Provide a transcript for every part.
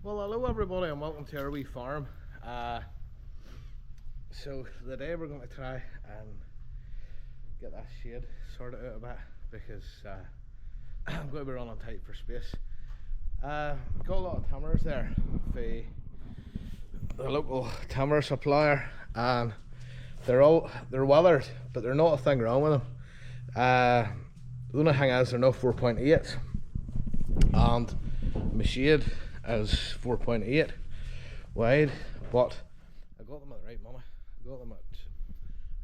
Well, hello everybody and welcome to our wee farm. So today we're going to try and get that shade sorted out a bit because I'm going to be running tight for space. Got a lot of timbers there for the local timber supplier, and they're weathered, but there's not a thing wrong with them. The only thing is they're not 4.8, and my shade is 4.8 wide, but I got them at the right money. I got them at, I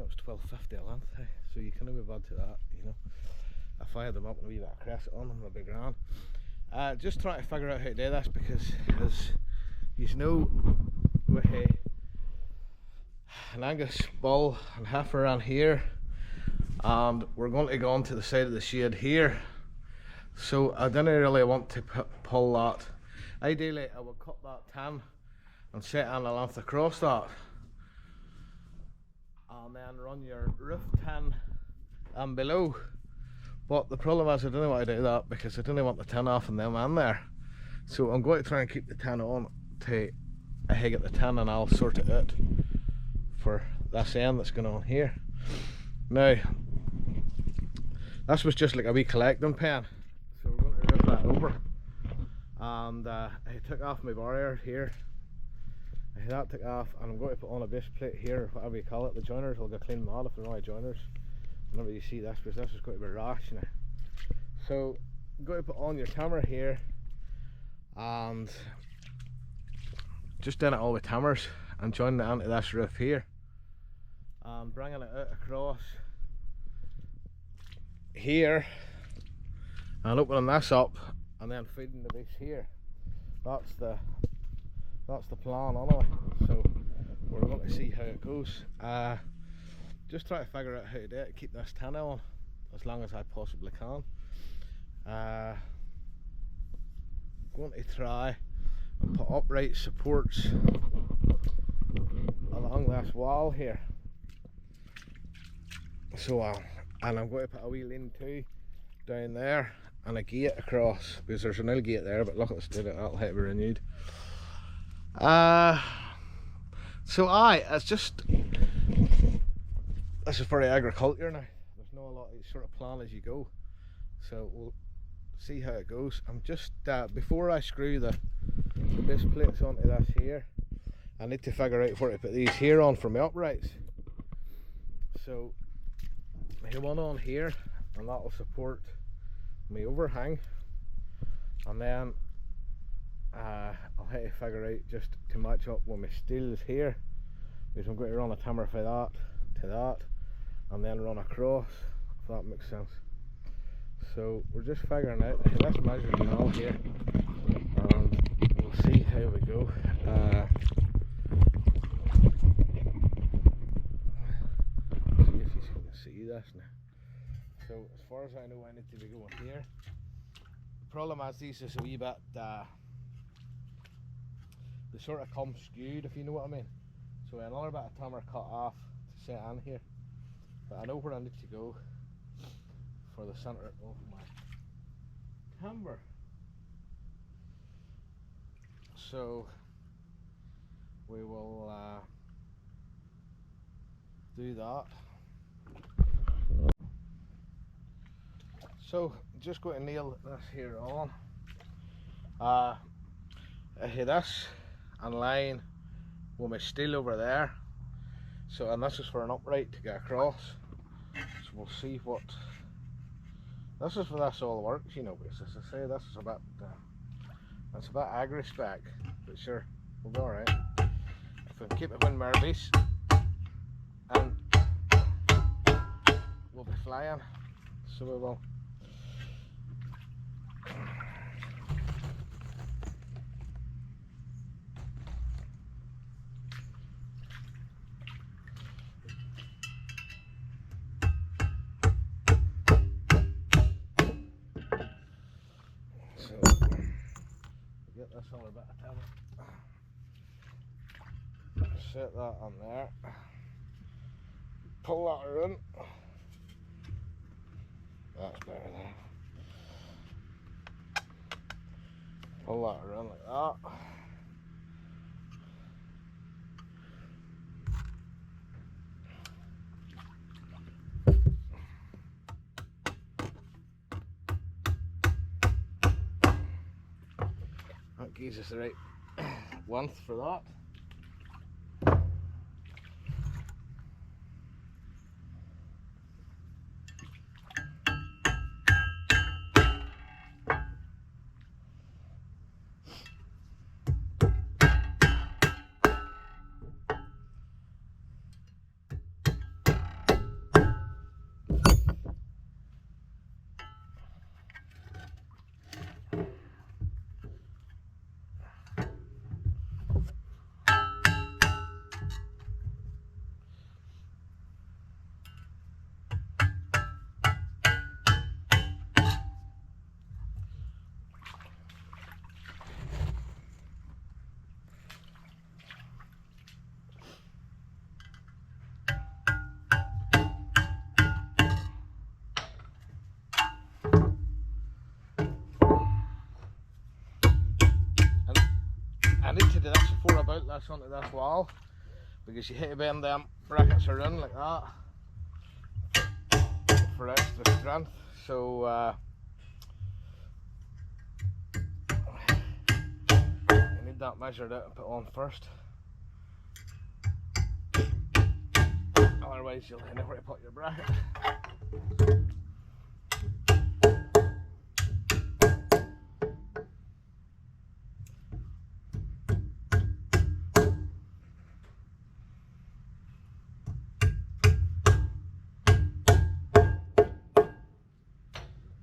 think it was $12.50 a length, so you can't be bad to that, you know. If I had them up and a wee bit of crest on them, it'd be grand. Just trying to figure out how to do this because, as you know, with an Angus bull and heifer around here, and we're going to go on to the side of the shade here, so I didn't really want to pull that. Ideally I would cut that tin and set on the length across that, and then run your roof tin and below. But the problem is I didn't want to do that because I didn't want the tin off and them in there. So I'm going to try and keep the tin on till I get the tin, and I'll sort it out for this end that's going on here. Now, this was just like a wee collecting pen, so we're going to rip that over. And I took off my barrier here. That took off, and I'm going to put on a base plate here, whatever you call it. The joiners will get clean mad if they're not joiners. Whenever you see this, because this is going to be rash now. So I'm going to put on your camera here and just in it all with hammers and join it onto this roof here, and bringing it out across here and opening this up and then feeding the base here. That's the plan anyway. So we're going to see how it goes. Just try to figure out how to do it, keep this tin on as long as I possibly can. Going to try and put upright supports along this wall here. So and I'm going to put a wee lean-to down there and a gate across, because there's an old gate there, but look at the state of it, that'll have to be renewed. It's just, this is for the agriculture now. There's not a lot of sort of plan as you go, so we'll see how it goes. I'm just before I screw the base plates onto this here, I need to figure out where to put these here on for my uprights. So I have one on here, and that will support my overhang, and then I'll have to figure out just to match up with my steels here, because I'm going to run a timber for that to that and then run across, if that makes sense. So we're just figuring out. Let's measure it now here and we'll see how we go. See if you can see this now. So as far as I know, I need to be going here. The problem is these is a wee bit they sort of come skewed, if you know what I mean. So another bit of timber cut off to set on here, but I know where I need to go for the centre of my timber. So we will do that. So just going to nail this here on. I hit this and line with my steel over there. So, and this is for an upright to get across. So we'll see what. This is for this all works, you know. Because as I say, this is a bit. It's a bit agri-spec, but sure, we'll be all right. If we can keep it within our base, and we'll be flying. So we will. Get this other bit of timber. Set that on there. Pull that around. That's better there. Pull that around like that. gives us the right width for that. I need to do this before I bolt this onto this wall, because you hit to bend them brackets around like that for extra strength. So you need that measured out and put on first, otherwise you'll know where to put your bracket.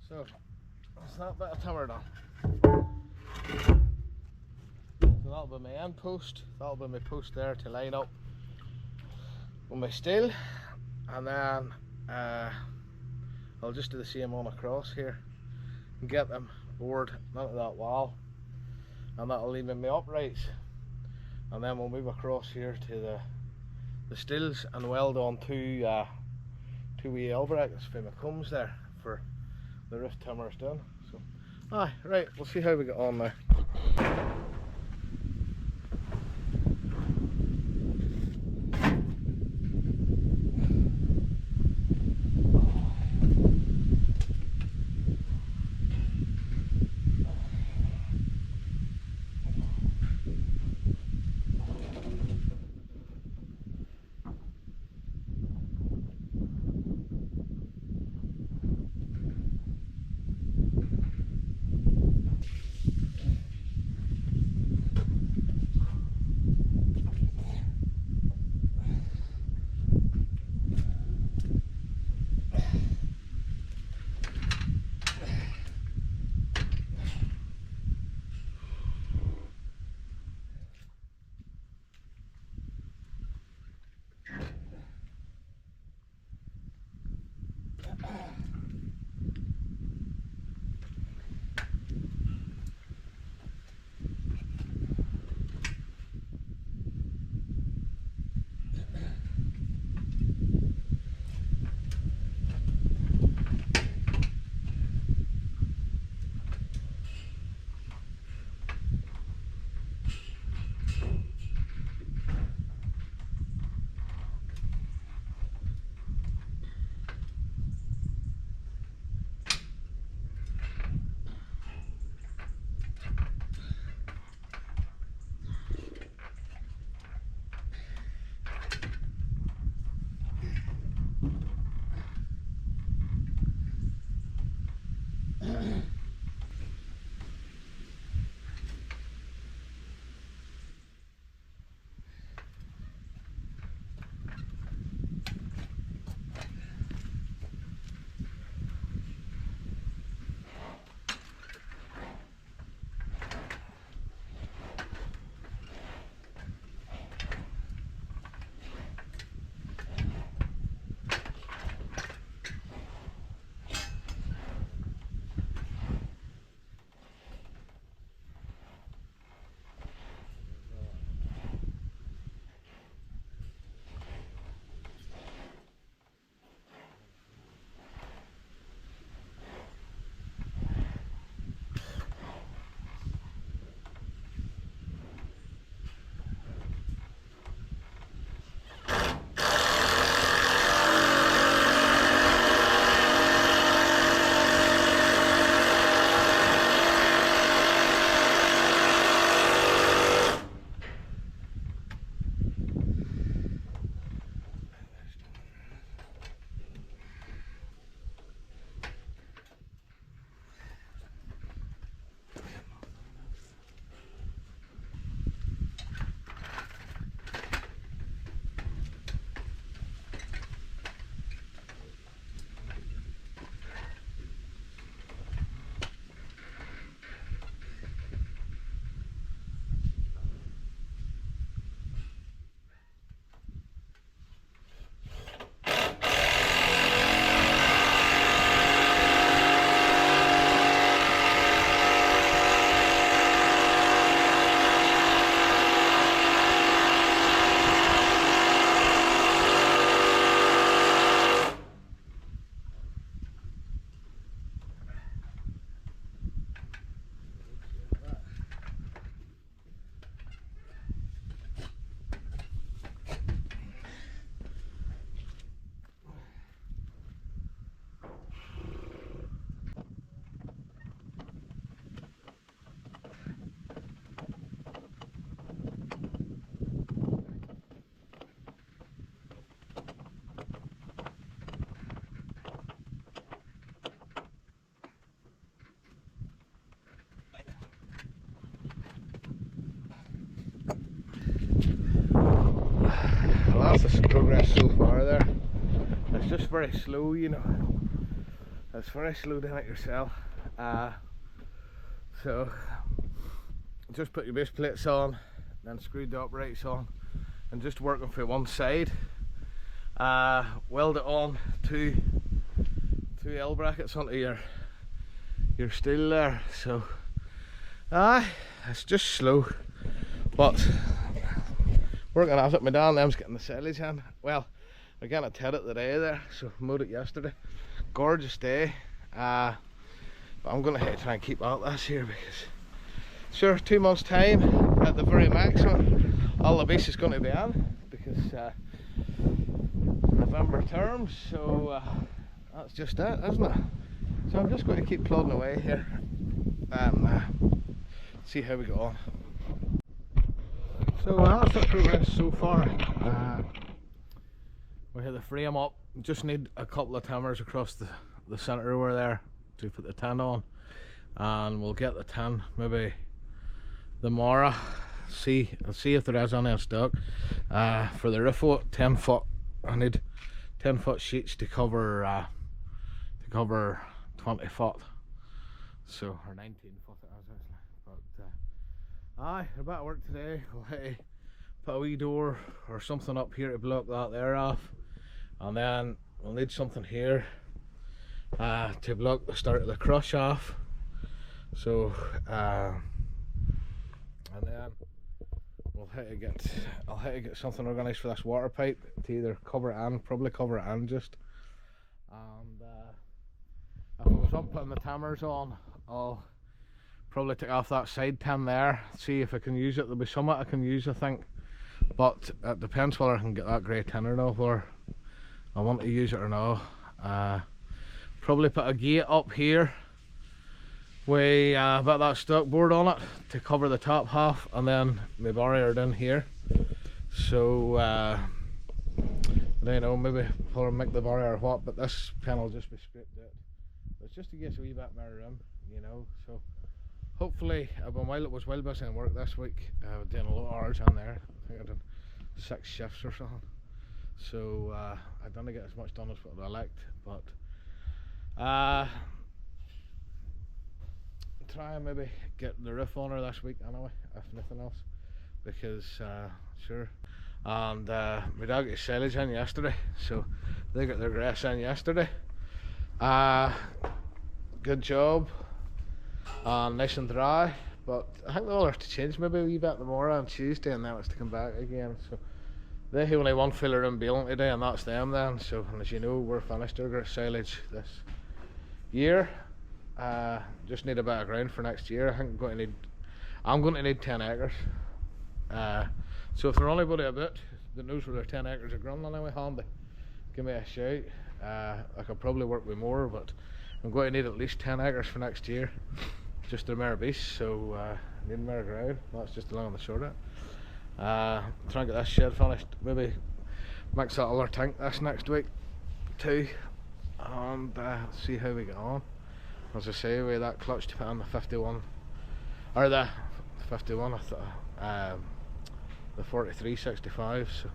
So that's that bit of timber done. So that'll be my end post. That'll be my post there to line up with my steel, and then I'll just do the same on across here and get them bored onto that wall, and that'll leave me my uprights, and then we'll move across here to the stills and weld on two wee L brackets for my combs there for the roof timbers done. So, right, we'll see how we get on now. progress so far there. It's just very slow, you know. It's very slow doing it yourself. So just put your base plates on, then screwed the uprights on, and just working for one side. Weld it on two L brackets onto your steel there. So it's just slow, but working at it. My dad and them's getting the silage in. Well, we're getting it tedded today there, so mowed it yesterday. Gorgeous day. But I'm going to try and keep out this here, because sure, 2 months time at the very maximum all the base is going to be on, because November terms. So that's just it, isn't it? So I'm just going to keep plodding away here and see how we go on. So that's the progress so far. We had the frame up, just need a couple of timbers across the centre over there to put the tin on, and we'll get the tin maybe tomorrow. I'll see if there is any in stock. For the roof, 10 foot, I need 10 foot sheets to cover 20 foot, so, or 19 foot it is actually. But aye, a bit of work today. We'll put a wee door or something up here to block that there off, and then we'll need something here to block the start of the crush off. So and then we'll I'll have to get something organised for this water pipe to either cover it in, probably cover it in just. And if I was up putting the timbers on, I'll probably take off that side tin there, see if I can use it. There'll be some I can use, I think, but it depends whether I can get that grey tin or not, or I want to use it or not. Probably put a gate up here with about that stock board on it to cover the top half, and then my barrier down here. So I don't know, maybe I'll make the barrier or what, but this panel will just be scraped out. It's just to get a wee bit more room, you know. So hopefully, while it was well busy in work this week, I was doing a lot of hours on there. I think I did 6 shifts or something. So I didn't get as much done as what I liked, but try and maybe get the roof on her this week anyway, if nothing else, because sure. And my dad got silage in yesterday, so they got their grass in yesterday. Good job, nice and dry, but I think they'll have to change maybe a wee bit tomorrow and Tuesday, and then it's to come back again. So they have only one filler in baling today, and that's them then. So, and as you know, we're finished our silage this year. Just need a bit of ground for next year. I think I'm going to need 10 acres. So if there's anybody about that knows where their 10 acres of ground anyway handy, give me a shout. I could probably work with more, but I'm going to need at least 10 acres for next year, just to mare beast. So I need more ground. That's just along the short of it. Try and get this shed finished. Maybe mix that other tank this next week too, and see how we get on. As I say, with that clutch to put on the 51, or the 51, the 4365, so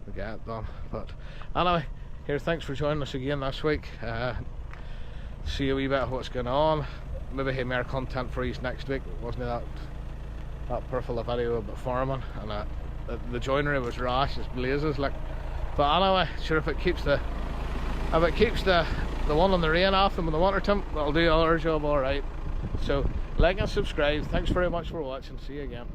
we get it done. But anyway, here, thanks for joining us again this week. See a wee bit of what's going on. Maybe have more content for you next week. It wasn't that perfect a video about farming, and the joinery was rash as blazes, like. But anyway, sure, if it keeps the one on the rain off them in the winter time, that'll do our job all right. So like and subscribe. Thanks very much for watching. See you again.